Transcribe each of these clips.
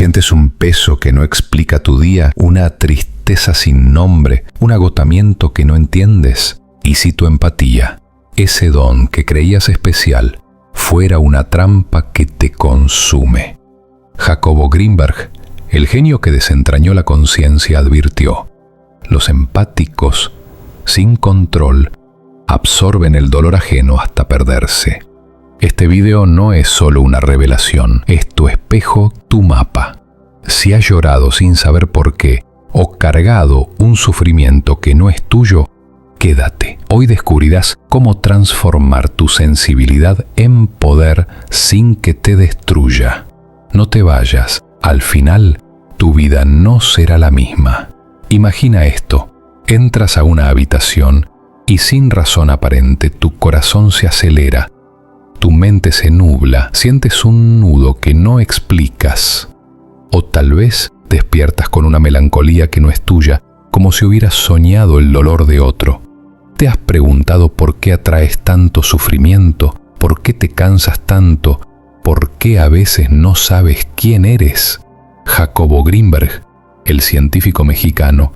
Sientes un peso que no explica tu día, una tristeza sin nombre, un agotamiento que no entiendes. ¿Y si tu empatía, ese don que creías especial, fuera una trampa que te consume? Jacobo Grinberg, el genio que desentrañó la conciencia, advirtió: los empáticos, sin control, absorben el dolor ajeno hasta perderse. Este video no es solo una revelación, es tu espejo, tu mapa. Si has llorado sin saber por qué, o cargado un sufrimiento que no es tuyo, quédate. Hoy descubrirás cómo transformar tu sensibilidad en poder sin que te destruya. No te vayas, al final tu vida no será la misma. Imagina esto: entras a una habitación y sin razón aparente tu corazón se acelera, tu mente se nubla, sientes un nudo que no explicas. O tal vez despiertas con una melancolía que no es tuya, como si hubieras soñado el dolor de otro. ¿Te has preguntado por qué atraes tanto sufrimiento? ¿Por qué te cansas tanto? ¿Por qué a veces no sabes quién eres? Jacobo Grinberg, el científico mexicano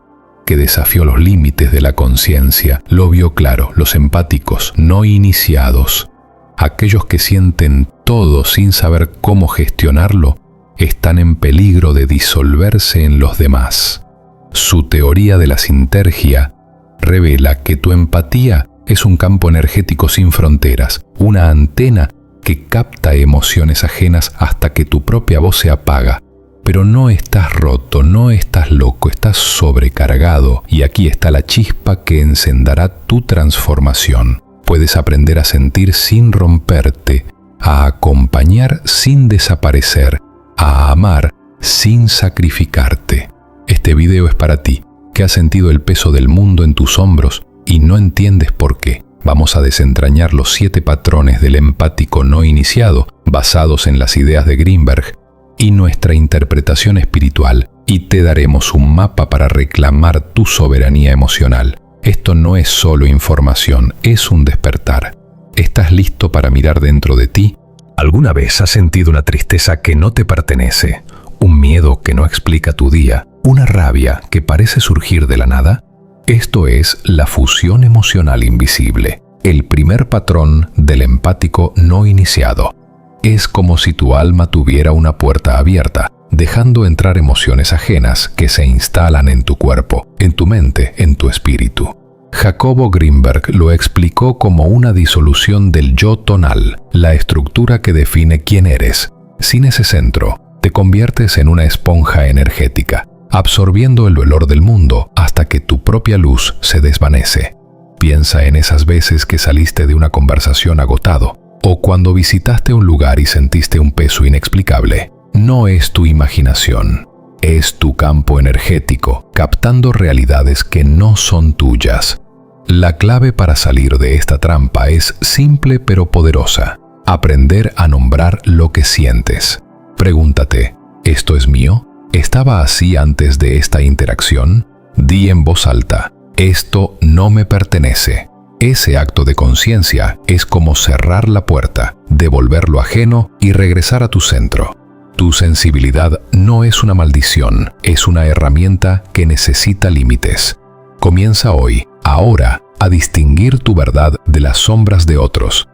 que desafió los límites de la conciencia, lo vio claro: los empáticos no iniciados, aquellos que sienten todo sin saber cómo gestionarlo, están en peligro de disolverse en los demás. Su teoría de la sinergia revela que tu empatía es un campo energético sin fronteras, una antena que capta emociones ajenas hasta que tu propia voz se apaga. Pero no estás roto, no estás loco, estás sobrecargado, y aquí está la chispa que encenderá tu transformación. Puedes aprender a sentir sin romperte, a acompañar sin desaparecer, a amar sin sacrificarte. Este video es para ti, que has sentido el peso del mundo en tus hombros y no entiendes por qué. Vamos a desentrañar los 7 patrones del empático no iniciado, basados en las ideas de Grinberg y nuestra interpretación espiritual, y te daremos un mapa para reclamar tu soberanía emocional. Esto no es solo información, es un despertar. ¿Estás listo para mirar dentro de ti? ¿Alguna vez has sentido una tristeza que no te pertenece? ¿Un miedo que no explica tu día? ¿Una rabia que parece surgir de la nada? Esto es la fusión emocional invisible, el primer patrón del empático no iniciado. Es como si tu alma tuviera una puerta abierta, dejando entrar emociones ajenas que se instalan en tu cuerpo, en tu mente, en tu espíritu. Jacobo Grinberg lo explicó como una disolución del yo tonal, la estructura que define quién eres. Sin ese centro, te conviertes en una esponja energética, absorbiendo el dolor del mundo hasta que tu propia luz se desvanece. Piensa en esas veces que saliste de una conversación agotado, o cuando visitaste un lugar y sentiste un peso inexplicable. No es tu imaginación, es tu campo energético, captando realidades que no son tuyas. La clave para salir de esta trampa es simple pero poderosa: aprender a nombrar lo que sientes. Pregúntate: ¿esto es mío? ¿Estaba así antes de esta interacción? Di en voz alta: esto no me pertenece. Ese acto de conciencia es como cerrar la puerta, devolver lo ajeno y regresar a tu centro. Tu sensibilidad no es una maldición, es una herramienta que necesita límites. Comienza hoy, ahora, a distinguir tu verdad de las sombras de otros.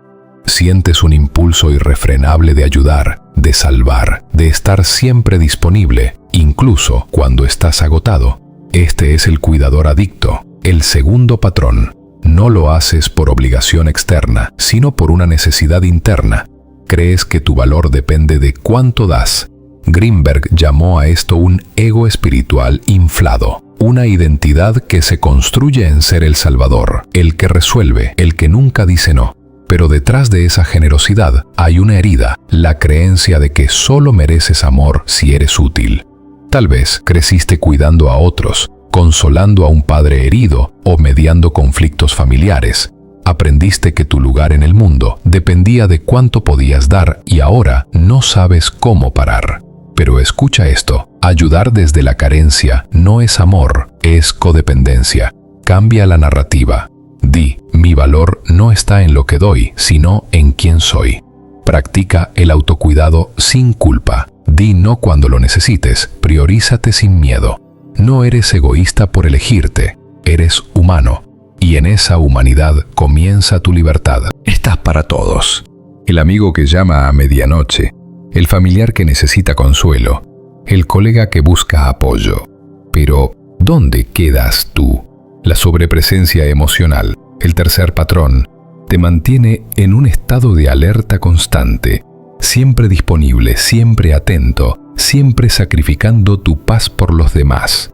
Sientes un impulso irrefrenable de ayudar, de salvar, de estar siempre disponible, incluso cuando estás agotado. Este es el cuidador adicto, el segundo patrón. No lo haces por obligación externa, sino por una necesidad interna. Crees que tu valor depende de cuánto das. Grinberg llamó a esto un ego espiritual inflado, una identidad que se construye en ser el salvador, el que resuelve, el que nunca dice no. Pero detrás de esa generosidad hay una herida, la creencia de que solo mereces amor si eres útil. Tal vez creciste cuidando a otros, consolando a un padre herido o mediando conflictos familiares. Aprendiste que tu lugar en el mundo dependía de cuánto podías dar y ahora no sabes cómo parar. Pero escucha esto: ayudar desde la carencia no es amor, es codependencia. Cambia la narrativa. Di: mi valor no está en lo que doy, sino en quién soy. Practica el autocuidado sin culpa. Di no cuando lo necesites, priorízate sin miedo. No eres egoísta por elegirte, eres humano. Y en esa humanidad comienza tu libertad. Estás para todos. El amigo que llama a medianoche, el familiar que necesita consuelo, el colega que busca apoyo. Pero, ¿dónde quedas tú? La sobrepresencia emocional, el tercer patrón, te mantiene en un estado de alerta constante, siempre disponible, siempre atento, siempre sacrificando tu paz por los demás.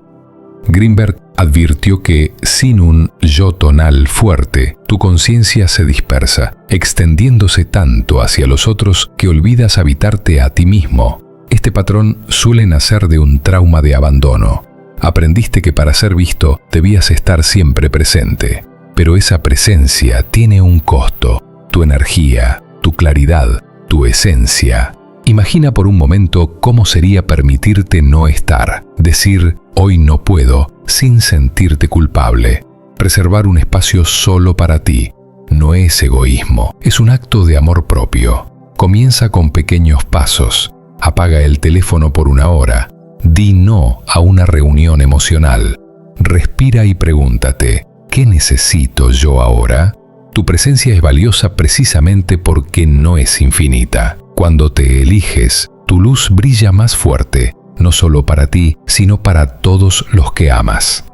Greenberg advirtió que sin un yo tonal fuerte, tu conciencia se dispersa, extendiéndose tanto hacia los otros que olvidas habitarte a ti mismo. Este patrón suele nacer de un trauma de abandono. Aprendiste que para ser visto debías estar siempre presente, pero esa presencia tiene un costo, tu energía, tu claridad, tu esencia. Imagina por un momento cómo sería permitirte no estar, decir hoy no puedo, sin sentirte culpable. Preservar un espacio solo para ti no es egoísmo, es un acto de amor propio. Comienza con pequeños pasos. Apaga el teléfono por una hora. Di no a una reunión emocional. Respira y pregúntate, ¿qué necesito yo ahora? Tu presencia es valiosa precisamente porque no es infinita. Cuando te eliges, tu luz brilla más fuerte, no solo para ti, sino para todos los que amas.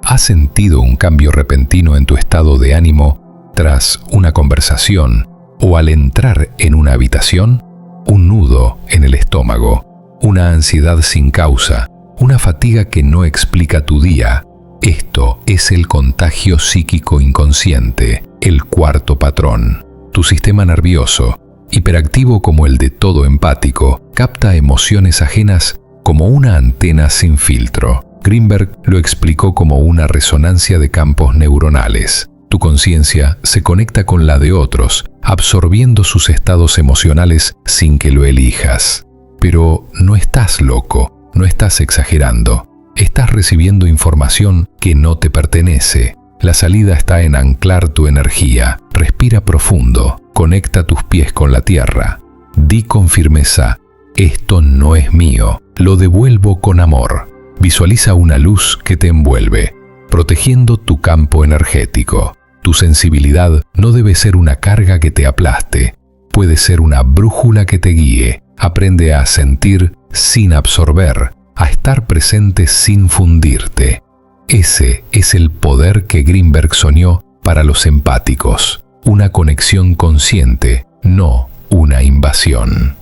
¿Has sentido un cambio repentino en tu estado de ánimo tras una conversación o al entrar en una habitación? Un nudo en el estómago, una ansiedad sin causa, una fatiga que no explica tu día. Esto es el contagio psíquico inconsciente, el cuarto patrón. Tu sistema nervioso, hiperactivo como el de todo empático, capta emociones ajenas como una antena sin filtro. Greenberg lo explicó como una resonancia de campos neuronales. Tu conciencia se conecta con la de otros, absorbiendo sus estados emocionales sin que lo elijas. Pero no estás loco, no estás exagerando. Estás recibiendo información que no te pertenece. La salida está en anclar tu energía. Respira profundo. Conecta tus pies con la tierra. Di con firmeza, esto no es mío, lo devuelvo con amor. Visualiza una luz que te envuelve, protegiendo tu campo energético. Tu sensibilidad no debe ser una carga que te aplaste, puede ser una brújula que te guíe. Aprende a sentir sin absorber, a estar presente sin fundirte. Ese es el poder que Greenberg soñó para los empáticos. Una conexión consciente, no una invasión.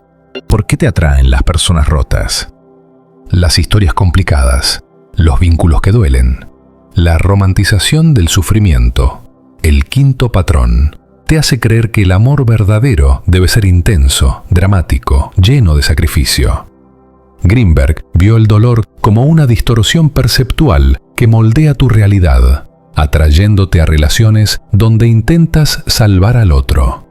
¿Por qué te atraen las personas rotas? Las historias complicadas, los vínculos que duelen, la romantización del sufrimiento. El quinto patrón te hace creer que el amor verdadero debe ser intenso, dramático, lleno de sacrificio. Greenberg vio el dolor como una distorsión perceptual que moldea tu realidad, atrayéndote a relaciones donde intentas salvar al otro.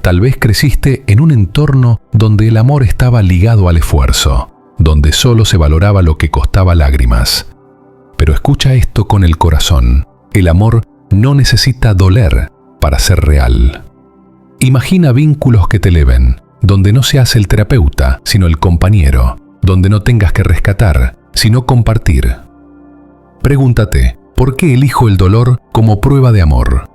Tal vez creciste en un entorno donde el amor estaba ligado al esfuerzo, donde solo se valoraba lo que costaba lágrimas. Pero escucha esto con el corazón. El amor no necesita doler para ser real. Imagina vínculos que te eleven, donde no seas el terapeuta, sino el compañero, donde no tengas que rescatar, sino compartir. Pregúntate, ¿por qué elijo el dolor como prueba de amor?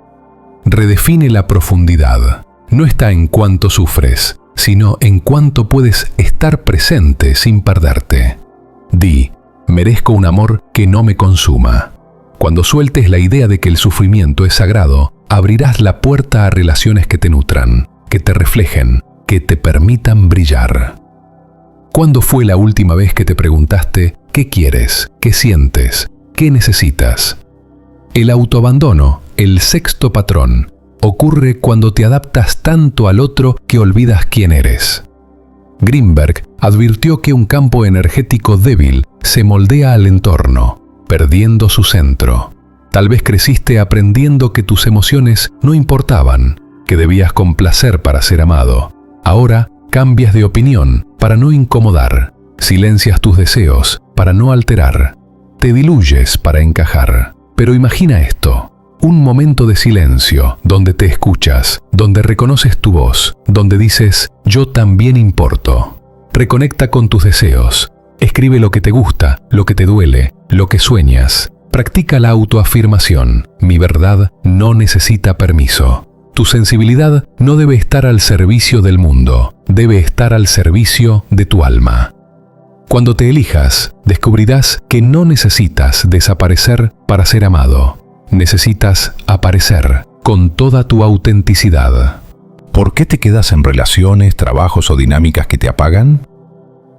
Redefine la profundidad. No está en cuánto sufres, sino en cuánto puedes estar presente sin perderte. Di, merezco un amor que no me consuma. Cuando sueltes la idea de que el sufrimiento es sagrado, abrirás la puerta a relaciones que te nutran, que te reflejen, que te permitan brillar. ¿Cuándo fue la última vez que te preguntaste qué quieres, qué sientes, qué necesitas? El autoabandono, el sexto patrón, ocurre cuando te adaptas tanto al otro que olvidas quién eres. Greenberg advirtió que un campo energético débil se moldea al entorno, perdiendo su centro. Tal vez creciste aprendiendo que tus emociones no importaban, que debías complacer para ser amado. Ahora cambias de opinión para no incomodar, silencias tus deseos para no alterar, te diluyes para encajar. Pero imagina esto, un momento de silencio donde te escuchas, donde reconoces tu voz, donde dices, yo también importo. Reconecta con tus deseos. Escribe lo que te gusta, lo que te duele, lo que sueñas. Practica la autoafirmación. Mi verdad no necesita permiso. Tu sensibilidad no debe estar al servicio del mundo, debe estar al servicio de tu alma. Cuando te elijas, descubrirás que no necesitas desaparecer para ser amado. Necesitas aparecer con toda tu autenticidad. ¿Por qué te quedas en relaciones, trabajos o dinámicas que te apagan?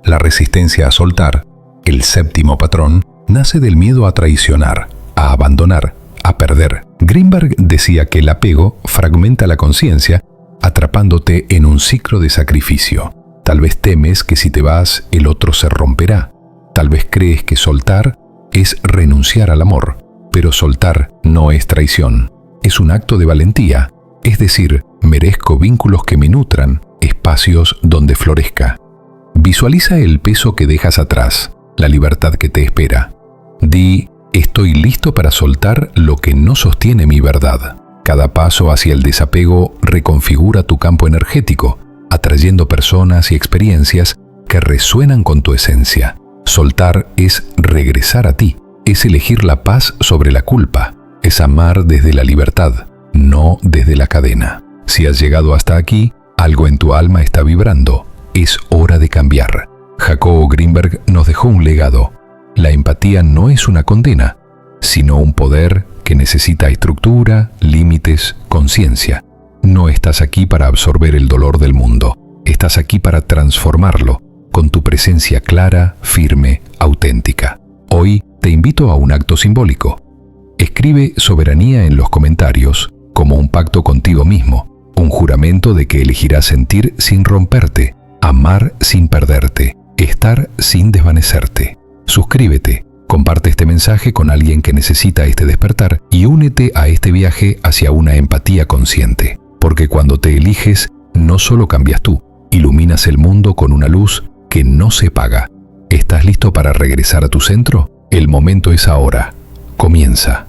La resistencia a soltar, el séptimo patrón, nace del miedo a traicionar, a abandonar, a perder. Greenberg decía que el apego fragmenta la conciencia, atrapándote en un ciclo de sacrificio. Tal vez temes que si te vas, el otro se romperá. Tal vez crees que soltar es renunciar al amor, pero soltar no es traición. Es un acto de valentía, es decir, merezco vínculos que me nutran, espacios donde florezca. Visualiza el peso que dejas atrás, la libertad que te espera. Di, estoy listo para soltar lo que no sostiene mi verdad. Cada paso hacia el desapego reconfigura tu campo energético, atrayendo personas y experiencias que resuenan con tu esencia. Soltar es regresar a ti, es elegir la paz sobre la culpa, es amar desde la libertad, no desde la cadena. Si has llegado hasta aquí, algo en tu alma está vibrando. Es hora de cambiar. Jacobo Greenberg nos dejó un legado. La empatía no es una condena, sino un poder que necesita estructura, límites, conciencia. No estás aquí para absorber el dolor del mundo. Estás aquí para transformarlo, con tu presencia clara, firme, auténtica. Hoy te invito a un acto simbólico. Escribe soberanía en los comentarios como un pacto contigo mismo, un juramento de que elegirás sentir sin romperte, amar sin perderte, estar sin desvanecerte. Suscríbete, comparte este mensaje con alguien que necesita este despertar y únete a este viaje hacia una empatía consciente. Porque cuando te eliges, no solo cambias tú, iluminas el mundo con una luz que no se apaga. ¿Estás listo para regresar a tu centro? El momento es ahora. Comienza.